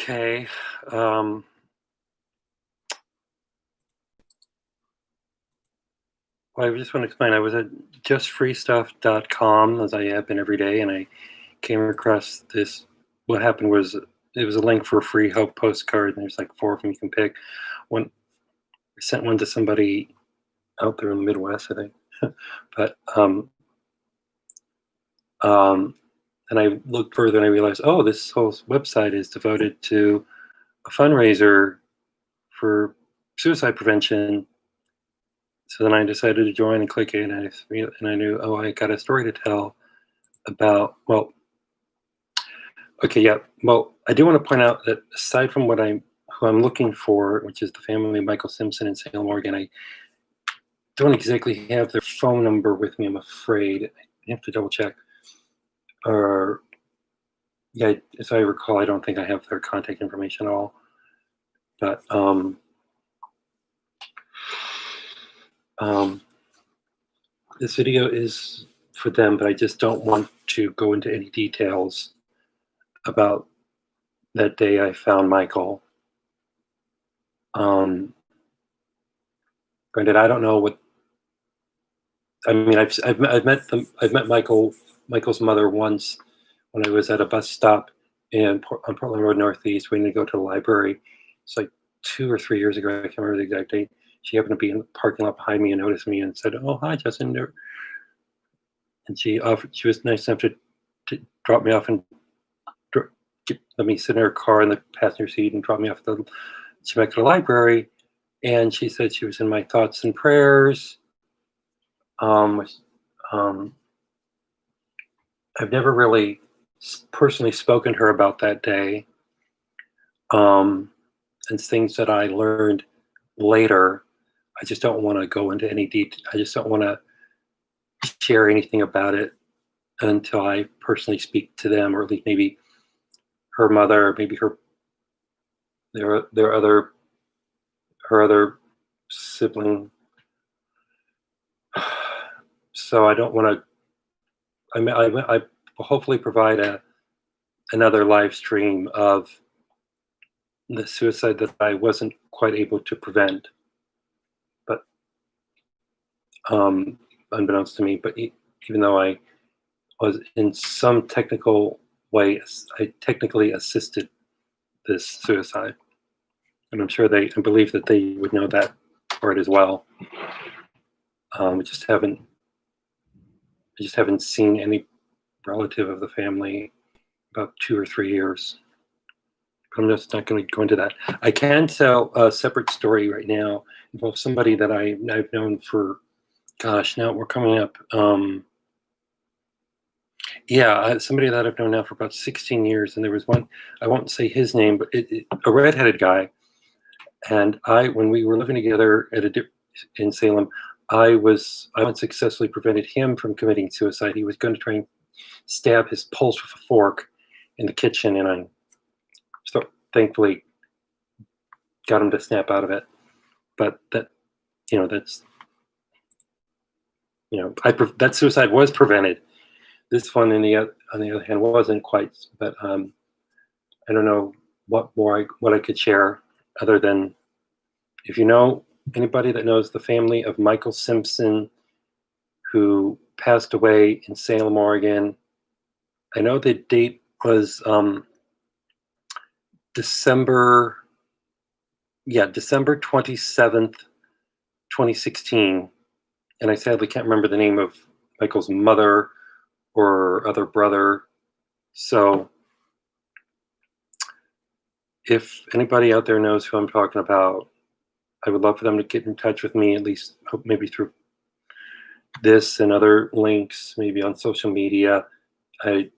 Okay. Um, well, I just want to explain. I was at justfreestuff.com as I have been every day, and I came across this. What happened was it was a link for a free Hope postcard, and there's like four of them you can pick. One I sent one to somebody out there in the Midwest, I think. but um, and I looked further and I realized, oh, this whole website is devoted to a fundraiser for suicide prevention. So then I decided to join and click it, and I knew, oh, I got a story to tell about. Well, okay, yeah. Well, I do want to point out that aside from who I'm looking for, which is the family of Michael Simpson in Salem, Oregon, I don't exactly have their phone number with me. I'm afraid. I have to double check. Or yeah, as I recall, I don't think I have their contact information at all. But um, this video is for them, but I just don't want to go into any details about that day I found Michael. Um, Granted, I don't know what. I mean, I've met Michael's mother once when I was at a bus stop on Portland Road Northeast, waiting to go to the library. It's like 2 or 3 years ago. I can't remember the exact date. She happened to be in the parking lot behind me and noticed me and said, "Oh, hi, Justin." And she was nice enough to drop me off and let me sit in her car in the passenger seat and drop me off at the Temecula Library. And she said she was in my thoughts and prayers. Um, um, I've never really personally spoken to her about that day, and things that I learned later. I just don't want to go into any detail. I just don't want to share anything about it until I personally speak to them, or at least maybe her mother, or maybe their other her other sibling. So I don't want to. I will hopefully provide another live stream of the suicide that I wasn't quite able to prevent, but unbeknownst to me. But even though I was in some technical way, I technically assisted this suicide, and I believe that they would know that part as well. I just haven't seen any relative of the family about 2 or 3 years. I'm just not going to go into that. I can tell a separate story right now about somebody that I've known for, gosh, now we're coming up. Somebody that I've known now for about 16 years. And there was one, I won't say his name, but a redheaded guy. And when we were living together in Salem, I unsuccessfully prevented him from committing suicide. He was going to try and stab his pulse with a fork in the kitchen, and I thankfully got him to snap out of it. But that's that suicide was prevented. This one, on the other hand, wasn't quite. But I don't know what I could share other than, if you know anybody that knows the family of Michael Simpson, who passed away in Salem, Oregon. I know the date was December 27th, 2016. And I sadly can't remember the name of Michael's mother or other brother. So if anybody out there knows who I'm talking about, I would love for them to get in touch with me, at least maybe through this and other links, maybe on social media. I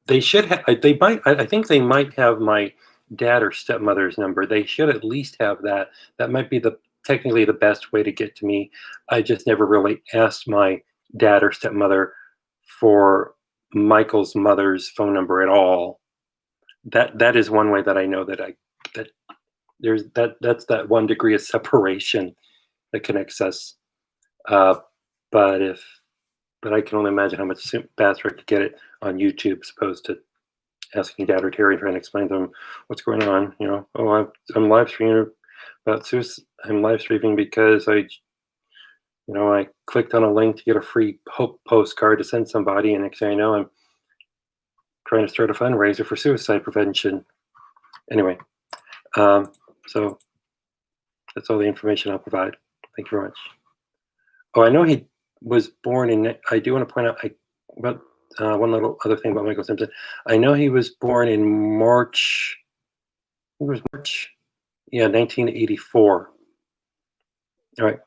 think they might have my dad or stepmother's number. They should at least have that. That might be technically the best way to get to me. I just never really asked my dad or stepmother for Michael's mother's phone number at all. That is one way that I know that that's that 1 degree of separation that connects us. But I can only imagine how much faster I could get it on YouTube as opposed to asking Dad or Terry, trying to explain to them what's going on. Oh, I'm live streaming about suicide. I'm live streaming because I clicked on a link to get a free hope postcard to send somebody, and next thing I know, I'm trying to start a fundraiser for suicide prevention. Anyway, so that's all the information I'll provide. Thank you very much. Oh, I know he was born in. I do want to point out about one little other thing about Michael Simpson. I know he was born in March. It was March, yeah, 1984. All right.